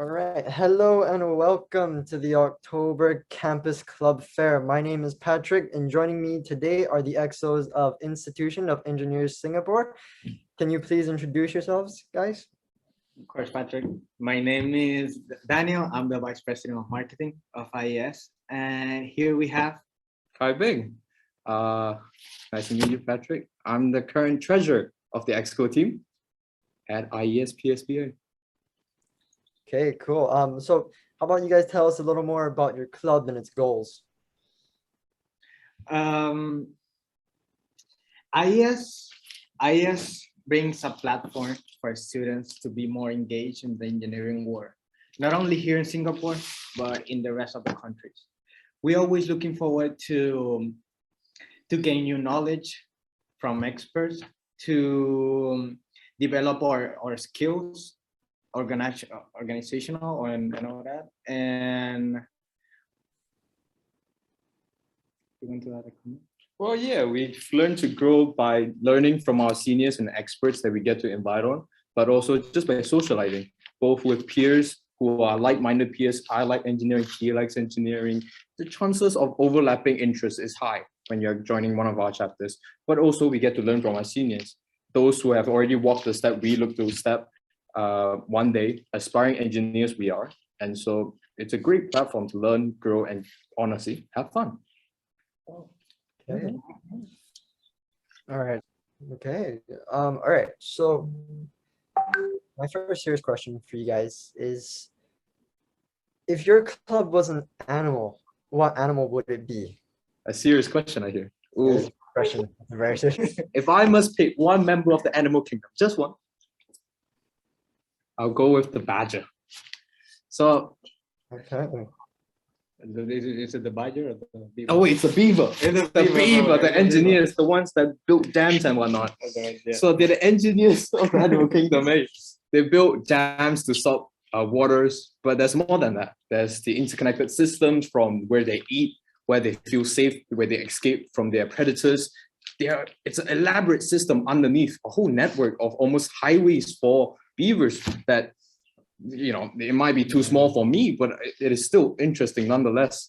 All right. Hello and welcome to the October Campus Club Fair. My name is Patrick, and joining me today are the XOs of Institution of Engineers Singapore. Can you please introduce yourselves, guys? Of course, Patrick. My name is Daniel. I'm the Vice President of Marketing of IES. And here we have Kai Bing. Nice to meet you, Patrick. I'm the current treasurer of the Exco team at IES-PSBA. Okay, cool. So how about you guys tell us a little more about your club and its goals? IES brings a platform for students to be more engaged in the engineering world, not only here in Singapore, but in the rest of the countries. We're always looking forward to gain new knowledge from experts, to develop our skills, organizational and all that. And you want to add a comment? Well, yeah, we've learned to grow by learning from our seniors and experts that we get to invite on, but also just by socializing, both with peers who are like-minded peers. I like engineering, he likes engineering. The chances of overlapping interests is high when you're joining one of our chapters, but also we get to learn from our seniors. Those who have already walked the step, we look to step one day, aspiring engineers we are. And so it's a great platform to learn, grow, and honestly, have fun. Okay. All right. Okay. All right. So my first serious question for you guys is, if your club was an animal, what animal would it be? A serious question, I hear. Ooh. Question. Very serious. If I must pick one member of the animal kingdom, just one, I'll go with the badger. So, okay. Is it the badger or the beaver? Oh, it's the beaver. It's the beaver, the engineers, the ones that built dams and whatnot. Okay, yeah. So they're the engineers of the animal kingdom, eh? They built dams to stop waters, but there's more than that. There's the interconnected systems from where they eat, where they feel safe, where they escape from their predators. It's an elaborate system underneath, a whole network of almost highways for beavers that, you know, it might be too small for me, but it is still interesting nonetheless.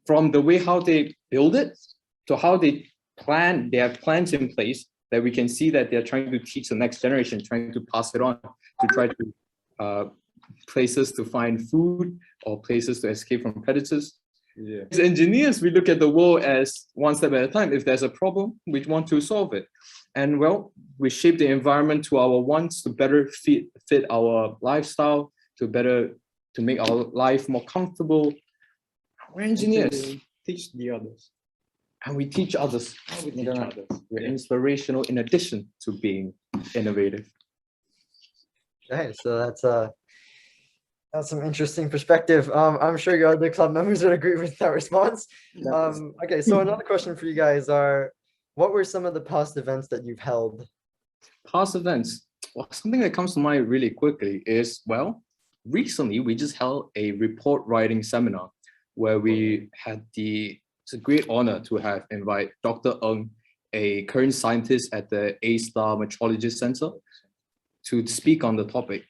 From the way how they build it to how they plan, they have plans in place that we can see that they're trying to teach the next generation, trying to pass it on, to try to places to find food or places to escape from predators. Yeah. As engineers, we look at the world as one step at a time. If there's a problem, we want to solve it. And well, we shape the environment to our wants to better fit our lifestyle, to make our life more comfortable. We're engineers. Teach the others. And we teach others. We're inspirational in addition to being innovative. Okay, so that's some interesting perspective. I'm sure your other club members would agree with that response. Okay, so another question for you guys are, what were some of the past events that you've held? Past events? Well, something that comes to mind really quickly is, well, recently we just held a report writing seminar where we had it's a great honor to have invite Dr. Ng, a current scientist at the A-Star Metrologist Center, to speak on the topic.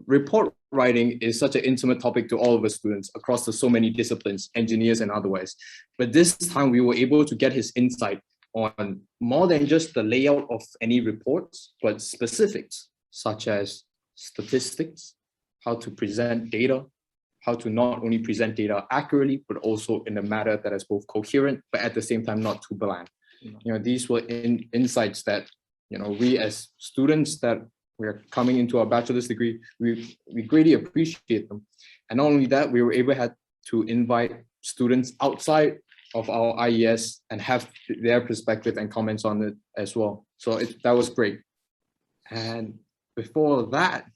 Report writing is such an intimate topic to all of us students across so many disciplines, engineers and otherwise. But this time we were able to get his insight on more than just the layout of any reports, but specifics such as statistics, how to present data, how to not only present data accurately, but also in a manner that is both coherent, but at the same time not too bland. You know, these were insights that, you know, we as students that we're coming into our bachelor's degree, we greatly appreciate them. And not only that, we were able to invite students outside of our IES and have their perspective and comments on it as well. So that was great. And before that,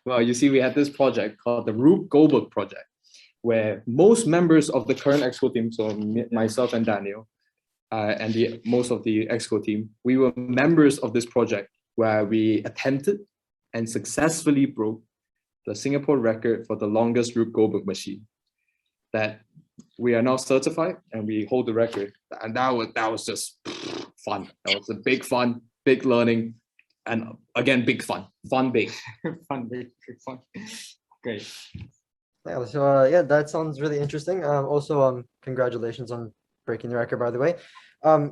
well, you see, we had this project called the Rube Goldberg Project, where most members of the current Exco team, so myself and Daniel, and most of the Exco team, we were members of this project where we attempted and successfully broke the Singapore record for the longest Rube Goldberg machine. That we are now certified and we hold the record. And that was just fun. That was a big fun, big learning. And again, big fun, big. Fun, big fun. Great. Yeah, so yeah, that sounds really interesting. Also, congratulations on breaking the record, by the way.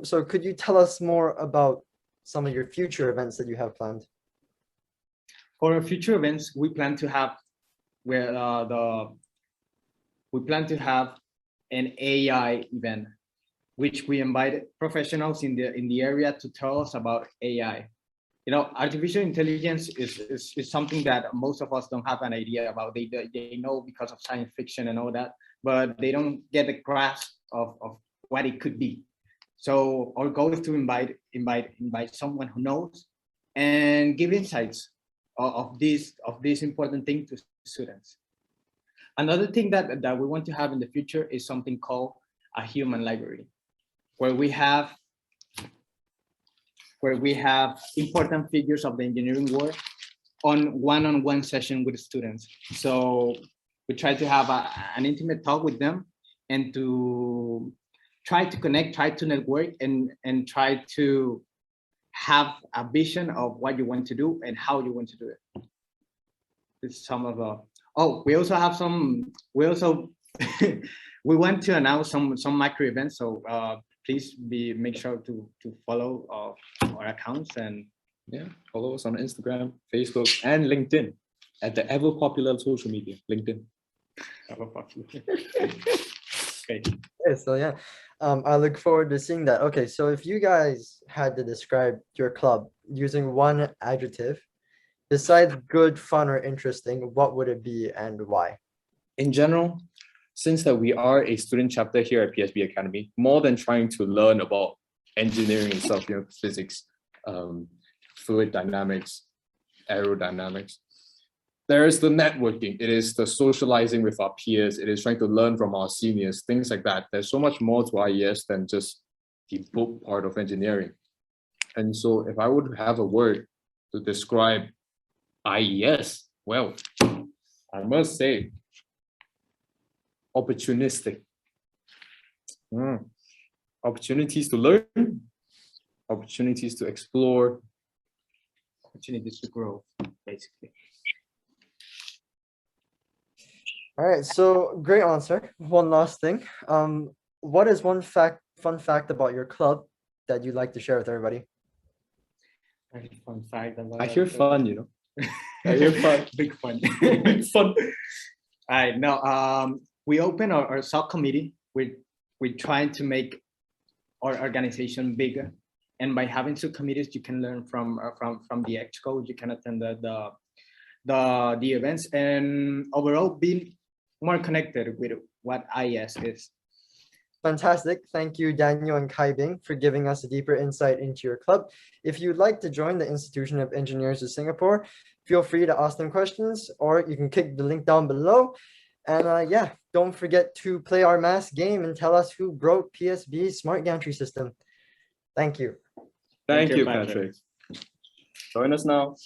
So could you tell us more about some of your future events that you have planned? For our future events, we plan to have an AI event, which we invite professionals in the area to tell us about AI. You know, artificial intelligence is something that most of us don't have an idea about. They know because of science fiction and all that, but they don't get a grasp of what it could be. So our goal is to invite someone who knows and give insights of this important thing to students. Another thing that we want to have in the future is something called a human library, where we have important figures of the engineering world on one-on-one session with students. So we try to have an intimate talk with them and to try to connect, try to network, and try to have a vision of what you want to do and how you want to do it. It's some of the, we also have some, we want to announce some micro events. So please make sure to follow our accounts and Yeah, follow us on Instagram, Facebook, and LinkedIn at the ever popular social media, LinkedIn. Okay. Okay, so yeah, I look forward to seeing that. Okay, so if you guys had to describe your club using one adjective, besides good, fun, or interesting, what would it be and why? In general, since that we are a student chapter here at PSB Academy, more than trying to learn about engineering and stuff, you know, physics, fluid dynamics, aerodynamics, there is the networking, it is the socializing with our peers, it is trying to learn from our seniors, things like that. There's so much more to IES than just the book part of engineering. And so if I would have a word to describe IES, well, I must say opportunistic. Opportunities to learn, opportunities to explore, Opportunities to grow, basically. All right, so great answer. One last thing. What is one fun fact about your club that you'd like to share with everybody? Very fun fact about I hear fun, you know. I hear fun. Big fun. Big fun. All right, now we open our subcommittee with trying to make our organization bigger, and by having subcommittees, you can learn from the exco. You can attend the events, and overall be more connected with what IES is. Fantastic. Thank you, Daniel and Kai Bing, for giving us a deeper insight into your club. If you'd like to join the Institution of Engineers of Singapore, feel free to ask them questions, or you can click the link down below. And yeah, don't forget to play our mass game and tell us who broke PSB's smart gantry system. Thank you. Thank you, Patrick. Join us now.